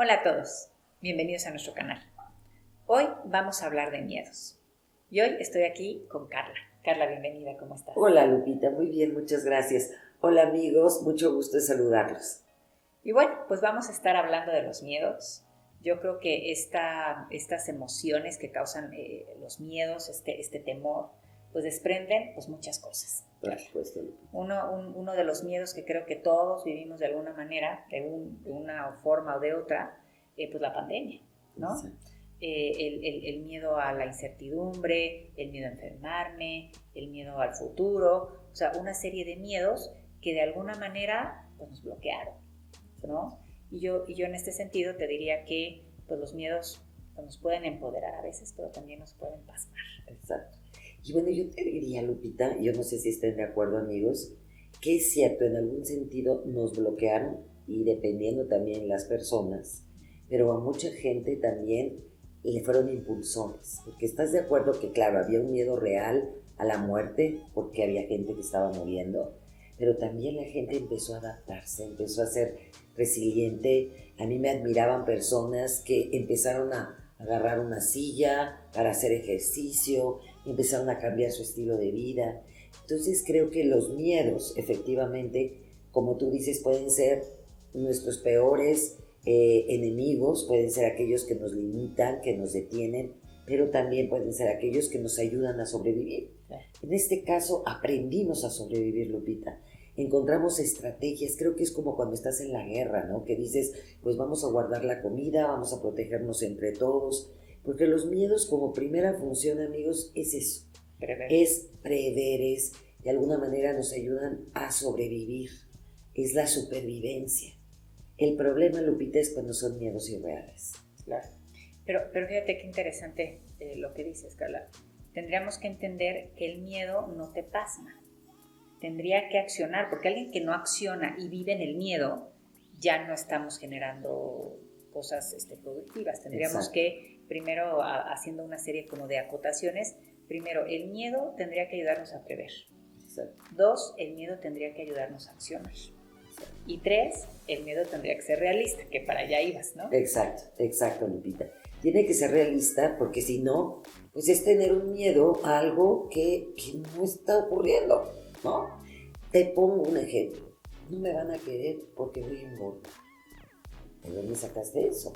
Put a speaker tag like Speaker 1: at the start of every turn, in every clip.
Speaker 1: Hola a todos, bienvenidos a nuestro canal. Hoy vamos a hablar de miedos. Y hoy estoy aquí con Carla. Carla, bienvenida, ¿cómo estás?
Speaker 2: Hola Lupita, muy bien, muchas gracias. Hola amigos, mucho gusto de saludarlos.
Speaker 1: Y bueno, pues vamos a estar hablando de los miedos. Yo creo que estas emociones que causan los miedos, este temor, pues desprenden pues muchas cosas.
Speaker 2: Por supuesto, Lupita.
Speaker 1: Uno de los miedos que creo que todos vivimos de alguna manera, de una forma o de otra, pues la pandemia, ¿no?
Speaker 2: Sí.
Speaker 1: El miedo a la incertidumbre, el miedo a enfermarme, el miedo al futuro, o sea, una serie de miedos que de alguna manera pues, nos bloquearon, ¿no? Y yo en este sentido te diría que pues, los miedos pues, nos pueden empoderar a veces, pero también nos pueden pasmar.
Speaker 2: Exacto. Y bueno, yo te diría, Lupita, yo no sé si estén de acuerdo amigos, que es cierto, en algún sentido nos bloquearon y dependiendo también las personas, pero a mucha gente también le fueron impulsores, porque estás de acuerdo que claro, había un miedo real a la muerte, porque había gente que estaba muriendo, pero también la gente empezó a adaptarse, empezó a ser resiliente. A mí me admiraban personas que empezaron a agarrar una silla para hacer ejercicio, empezaron a cambiar su estilo de vida. Entonces creo que los miedos, efectivamente, como tú dices, pueden ser nuestros peores enemigos, pueden ser aquellos que nos limitan, que nos detienen, pero también pueden ser aquellos que nos ayudan a sobrevivir. En este caso aprendimos a sobrevivir, Lupita. Encontramos estrategias, creo que es como cuando estás en la guerra, ¿no? Que dices, pues vamos a guardar la comida, vamos a protegernos entre todos, porque los miedos como primera función, amigos, es eso. Es prever, es de alguna manera nos ayudan a sobrevivir, es la supervivencia. El problema, Lupita, es cuando son miedos irreales.
Speaker 1: Claro. Pero fíjate qué interesante lo que dices, Carla. Tendríamos que entender que el miedo no te pasma. Tendría que accionar, porque alguien que no acciona y vive en el miedo, ya no estamos generando cosas productivas. Tendríamos que, primero, haciendo una serie como de acotaciones, primero, el miedo tendría que ayudarnos a prever.
Speaker 2: Exacto.
Speaker 1: 2, el miedo tendría que ayudarnos a accionar. Y 3, el miedo tendría que ser realista, que para allá ibas, ¿no?
Speaker 2: Exacto, Lupita. Tiene que ser realista porque si no, pues es tener un miedo a algo que no está ocurriendo, ¿no? Te pongo un ejemplo. No me van a querer porque voy engordar. ¿De dónde sacaste eso?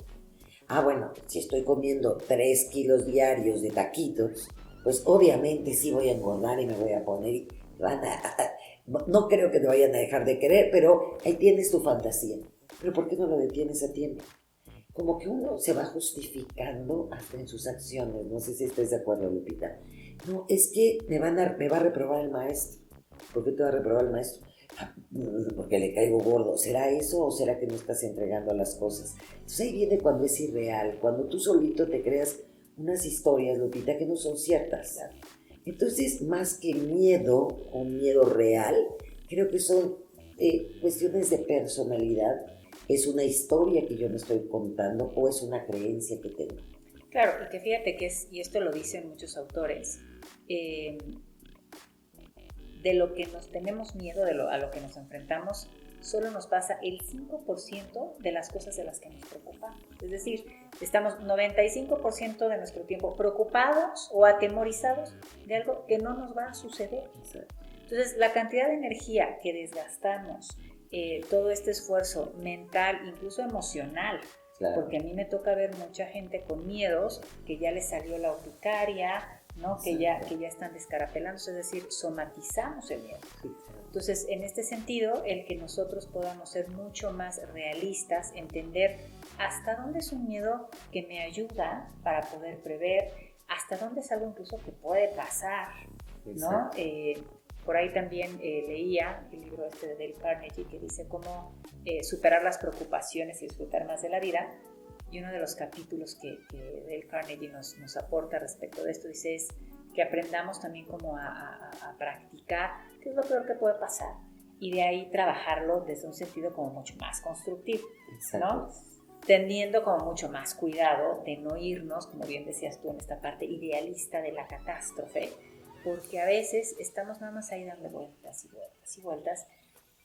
Speaker 2: Ah, bueno, si estoy comiendo 3 kilos diarios de taquitos, pues obviamente sí voy a engordar y me voy a poner y no creo que te vayan a dejar de querer, pero ahí tienes tu fantasía. Pero ¿por qué no lo detienes a tiempo? Como que uno se va justificando hasta en sus acciones. No sé si estés de acuerdo, Lupita. No, es que me va a reprobar el maestro. ¿Por qué te va a reprobar el maestro? Porque le caigo gordo. ¿Será eso o será que no estás entregando las cosas? Entonces ahí viene cuando es irreal, cuando tú solito te creas unas historias, Lupita, que no son ciertas. Entonces, más que miedo o miedo real, creo que son cuestiones de personalidad. ¿Es una historia que yo me estoy contando o es una creencia que tengo?
Speaker 1: Claro, y que fíjate que y esto lo dicen muchos autores, de lo que nos tenemos miedo, a lo que nos enfrentamos, solo nos pasa el 5% de las cosas de las que nos preocupamos. Es decir, estamos 95% de nuestro tiempo preocupados o atemorizados de algo que no nos va a suceder. Entonces, la cantidad de energía que desgastamos, todo este esfuerzo mental, incluso emocional,
Speaker 2: Claro.
Speaker 1: Porque a mí me toca ver mucha gente con miedos, que ya les salió la urticaria, ¿no? que ya están descarapelándose, es decir, somatizamos el miedo. Entonces, en este sentido, el que nosotros podamos ser mucho más realistas, entender hasta dónde es un miedo que me ayuda para poder prever, hasta dónde es algo incluso que puede pasar, ¿no? Por ahí también leía el libro de Dale Carnegie que dice cómo superar las preocupaciones y disfrutar más de la vida. Y uno de los capítulos que Dale Carnegie nos aporta respecto de esto dice es que aprendamos también como a practicar qué es lo peor que puede pasar y de ahí trabajarlo desde un sentido como mucho más constructivo, ¿no? Teniendo como mucho más cuidado de no irnos, como bien decías tú, en esta parte idealista de la catástrofe, porque a veces estamos nada más ahí dando vueltas y vueltas y vueltas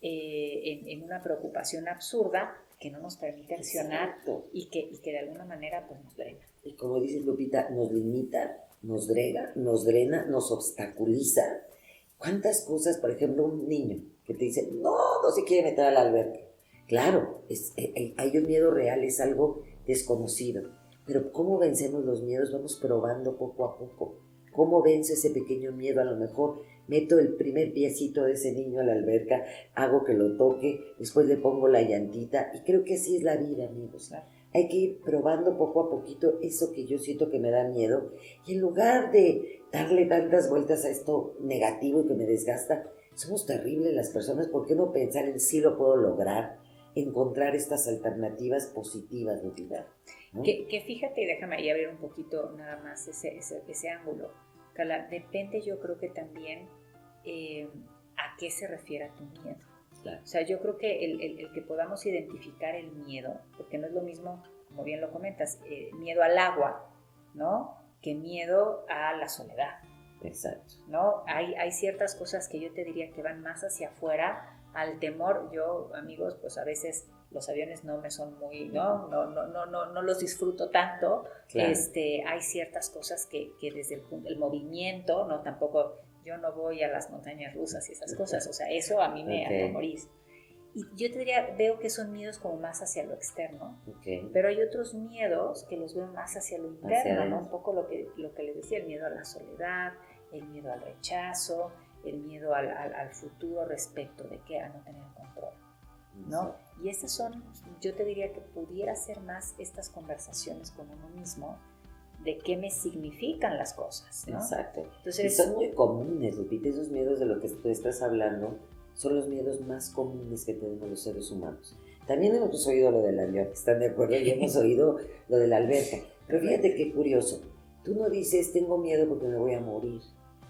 Speaker 1: en una preocupación absurda que no nos permite accionar y que de alguna manera pues nos drena.
Speaker 2: Y como dices, Lupita, nos limita, nos drena, nos obstaculiza. ¿Cuántas cosas, por ejemplo, un niño que te dice, no se quiere meter a la alberca? Claro, hay un miedo real, es algo desconocido. Pero ¿cómo vencemos los miedos? Vamos probando poco a poco. ¿Cómo vence ese pequeño miedo? A lo mejor meto el primer piecito de ese niño a la alberca, hago que lo toque, después le pongo la llantita, y creo que así es la vida, amigos. Hay que ir probando poco a poquito eso que yo siento que me da miedo, y en lugar de darle tantas vueltas a esto negativo y que me desgasta, somos terribles las personas. ¿Por qué no pensar en si lo puedo lograr? Encontrar estas alternativas positivas, Lupita, ¿no?
Speaker 1: Que fíjate, y déjame ahí abrir un poquito nada más ese ángulo. Carla, depende, yo creo que también a qué se refiere a tu miedo.
Speaker 2: Claro.
Speaker 1: O sea, yo creo que el que podamos identificar el miedo, porque no es lo mismo, como bien lo comentas, miedo al agua, ¿no? Que miedo a la soledad.
Speaker 2: Exacto.
Speaker 1: ¿No? Hay ciertas cosas que yo te diría que van más hacia afuera al temor. Yo, amigos, pues a veces los aviones no me son muy, no los disfruto tanto.
Speaker 2: Claro.
Speaker 1: Hay ciertas cosas que desde el movimiento, no, tampoco, yo no voy a las montañas rusas y esas cosas, o sea, eso a mí me atemoriza. Y yo te diría, veo que son miedos como más hacia lo externo, pero hay otros miedos que los veo más hacia lo interno, ¿no? Un poco lo que les decía, el miedo a la soledad, el miedo al rechazo, el miedo al futuro respecto de qué, a no tener control, ¿no? Y estas son, yo te diría que pudiera ser más estas conversaciones con uno mismo de qué me significan las cosas, ¿no?
Speaker 2: Exacto.
Speaker 1: Entonces,
Speaker 2: y son muy comunes, Lupita, esos miedos de los que tú estás hablando son los miedos más comunes que tenemos los seres humanos. También hemos oído lo del avión, ¿están de acuerdo? Y hemos oído lo de la alberca. Pero fíjate qué curioso, tú no dices tengo miedo porque me voy a morir,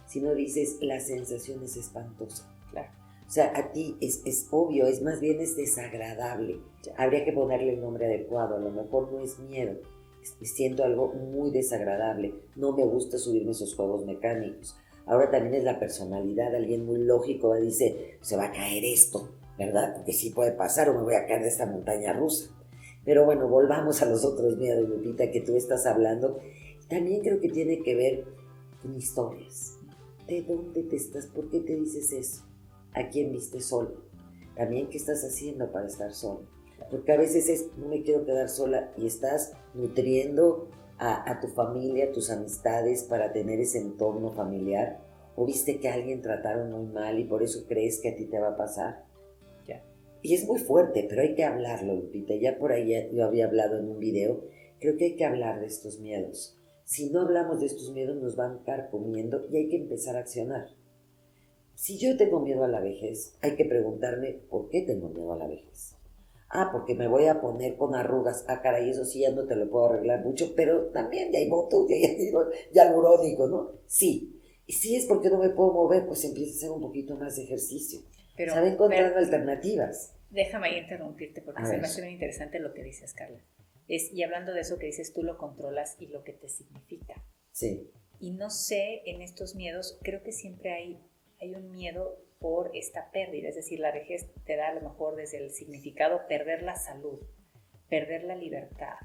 Speaker 2: sino dices la sensación es espantosa.
Speaker 1: Claro.
Speaker 2: O sea, a ti es obvio, es más bien es desagradable. Ya. Habría que ponerle el nombre adecuado, a lo mejor no es miedo, siento algo muy desagradable, no me gusta subirme a esos juegos mecánicos. Ahora también es la personalidad, alguien muy lógico dice, se va a caer esto, ¿verdad? Porque sí puede pasar o me voy a caer de esta montaña rusa. Pero bueno, volvamos a los otros miedos, Lupita, que tú estás hablando. También creo que tiene que ver con historias. ¿De dónde te estás? ¿Por qué te dices eso? ¿A quién viste solo? También, ¿qué estás haciendo para estar solo? Porque a veces no me quiero quedar sola y estás nutriendo a tu familia, a tus amistades para tener ese entorno familiar, o viste que a alguien trataron muy mal y por eso crees que a ti te va a pasar.
Speaker 1: Ya.
Speaker 2: Y es muy fuerte, pero hay que hablarlo, Lupita. Ya por ahí yo había hablado en un video, creo que hay que hablar de estos miedos. Si no hablamos de estos miedos nos van carcomiendo y hay que empezar a accionar. Si yo tengo miedo a la vejez, hay que preguntarme ¿por qué tengo miedo a la vejez? Porque me voy a poner con arrugas. Caray, eso sí ya no te lo puedo arreglar mucho, pero también ya hay botox, ya hay hialurónico, ¿no? Sí. Y si es porque no me puedo mover, pues empieza a hacer un poquito más de ejercicio. ¿Sabe encontrar alternativas?
Speaker 1: Déjame ahí interrumpirte porque se me hace muy interesante lo que dices, Carla. Y hablando de eso que dices, tú lo controlas y lo que te significa.
Speaker 2: Sí.
Speaker 1: Y no sé, en estos miedos, creo que siempre hay un miedo por esta pérdida, es decir, la vejez te da a lo mejor desde el significado perder la salud, perder la libertad,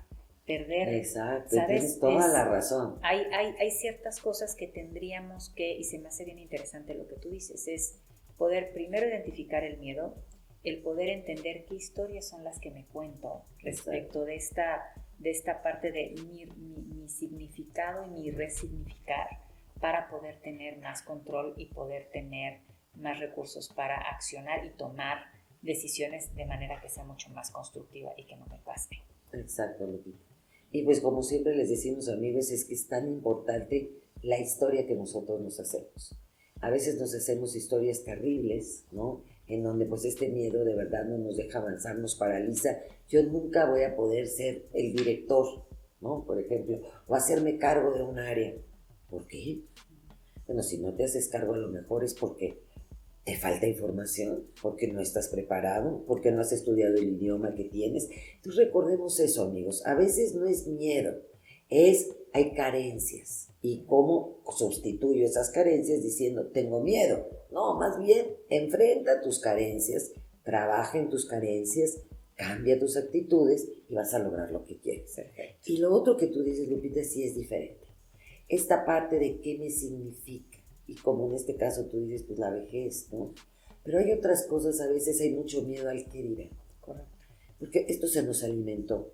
Speaker 1: perder...
Speaker 2: Exacto, ¿sabes? Tienes toda la razón.
Speaker 1: Hay ciertas cosas que tendríamos que, y se me hace bien interesante lo que tú dices, es poder primero identificar el miedo, el poder entender qué historias son las que me cuento respecto de esta parte de mi significado y mi resignificar para poder tener más control y poder tener más recursos para accionar y tomar decisiones de manera que sea mucho más constructiva y que no me pase.
Speaker 2: Exacto, Lupita. Y pues como siempre les decimos, amigos, es que es tan importante la historia que nosotros nos hacemos. A veces nos hacemos historias terribles, ¿no? En donde pues este miedo de verdad no nos deja avanzar, nos paraliza. Yo nunca voy a poder ser el director, ¿no? Por ejemplo, o hacerme cargo de un área. ¿Por qué? Bueno, si no te haces cargo a lo mejor es porque te falta información, porque no estás preparado, porque no has estudiado el idioma que tienes. Entonces recordemos eso, amigos. A veces no es miedo, hay carencias. ¿Y cómo sustituyo esas carencias diciendo tengo miedo? No, más bien enfrenta tus carencias, trabaja en tus carencias, cambia tus actitudes y vas a lograr lo que quieres.
Speaker 1: Perfecto.
Speaker 2: Y lo otro que tú dices, Lupita, sí es diferente. Esta parte de qué me significa, y como en este caso tú dices, pues la vejez, ¿no? Pero hay otras cosas, a veces hay mucho miedo al que dirán.
Speaker 1: Correcto.
Speaker 2: Porque esto se nos alimentó.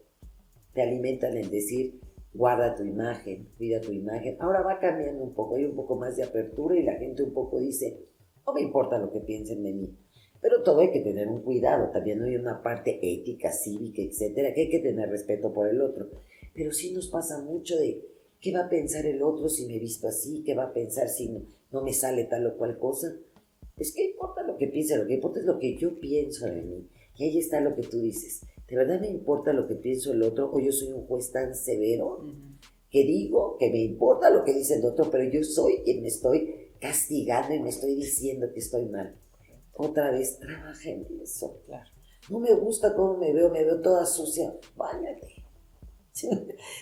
Speaker 2: Te alimentan en decir, guarda tu imagen, cuida tu imagen. Ahora va cambiando un poco, hay un poco más de apertura y la gente un poco dice, no me importa lo que piensen de mí. Pero todo hay que tener un cuidado, también hay una parte ética, cívica, etcétera, que hay que tener respeto por el otro. Pero sí nos pasa mucho de, ¿qué va a pensar el otro si me he visto así? ¿Qué va a pensar si no me sale tal o cual cosa? Es que importa lo que piense, lo que importa es lo que yo pienso de mí. Y ahí está lo que tú dices. ¿De verdad me importa lo que pienso el otro? ¿O yo soy un juez tan severo que digo que me importa lo que dice el otro, pero yo soy quien me estoy castigando y me estoy diciendo que estoy mal? Otra vez, trabaja en eso.
Speaker 1: Claro.
Speaker 2: No me gusta cómo me veo toda sucia. Báñate.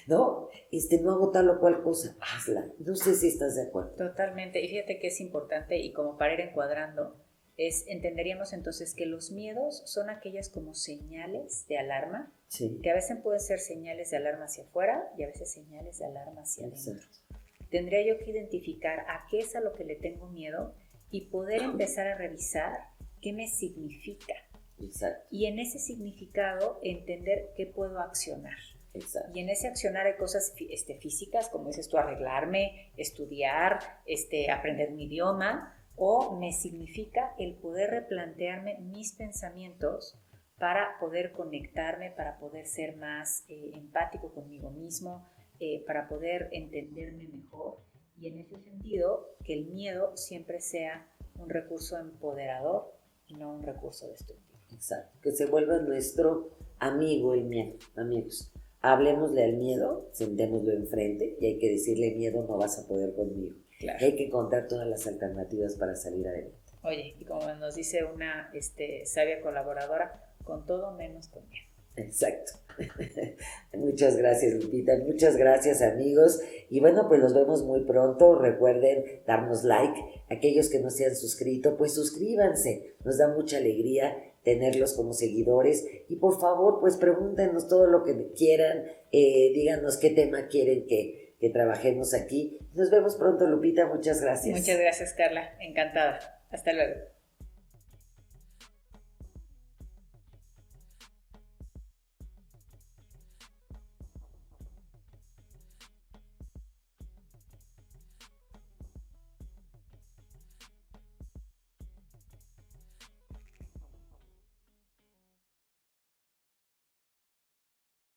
Speaker 2: ¿No? No hago tal o cual cosa, hazla. No sé si estás de acuerdo.
Speaker 1: Totalmente. Y fíjate que es importante, y como para ir encuadrando, entenderíamos entonces que los miedos son aquellas como señales de alarma,
Speaker 2: Sí.
Speaker 1: que a veces pueden ser señales de alarma hacia afuera y a veces señales de alarma hacia adentro.
Speaker 2: Exacto.
Speaker 1: Tendría yo que identificar a qué es a lo que le tengo miedo y poder empezar a revisar qué me significa.
Speaker 2: Exacto.
Speaker 1: Y en ese significado entender qué puedo accionar.
Speaker 2: Exacto.
Speaker 1: Y en ese accionar hay cosas físicas, como dices tú, arreglarme, estudiar, aprender un idioma, o me significa el poder replantearme mis pensamientos para poder conectarme, para poder ser más empático conmigo mismo, para poder entenderme mejor. Y en ese sentido, que el miedo siempre sea un recurso empoderador y no un recurso destructivo.
Speaker 2: Exacto. Que se vuelva nuestro amigo el miedo, amigos. Hablemosle al miedo, sentémoslo enfrente y hay que decirle, miedo, no vas a poder conmigo.
Speaker 1: Claro.
Speaker 2: Y hay que encontrar todas las alternativas para salir adelante.
Speaker 1: Oye, y como nos dice una sabia colaboradora, con todo menos con miedo.
Speaker 2: Exacto. Muchas gracias, Lupita. Muchas gracias, amigos. Y bueno, pues nos vemos muy pronto. Recuerden darnos like. Aquellos que no se han suscrito, pues suscríbanse. Nos da mucha alegría tenerlos como seguidores. Y por favor, pues pregúntenos todo lo que quieran. Díganos qué tema quieren que trabajemos aquí. Nos vemos pronto, Lupita. Muchas gracias.
Speaker 1: Muchas gracias, Carla. Encantada. Hasta luego.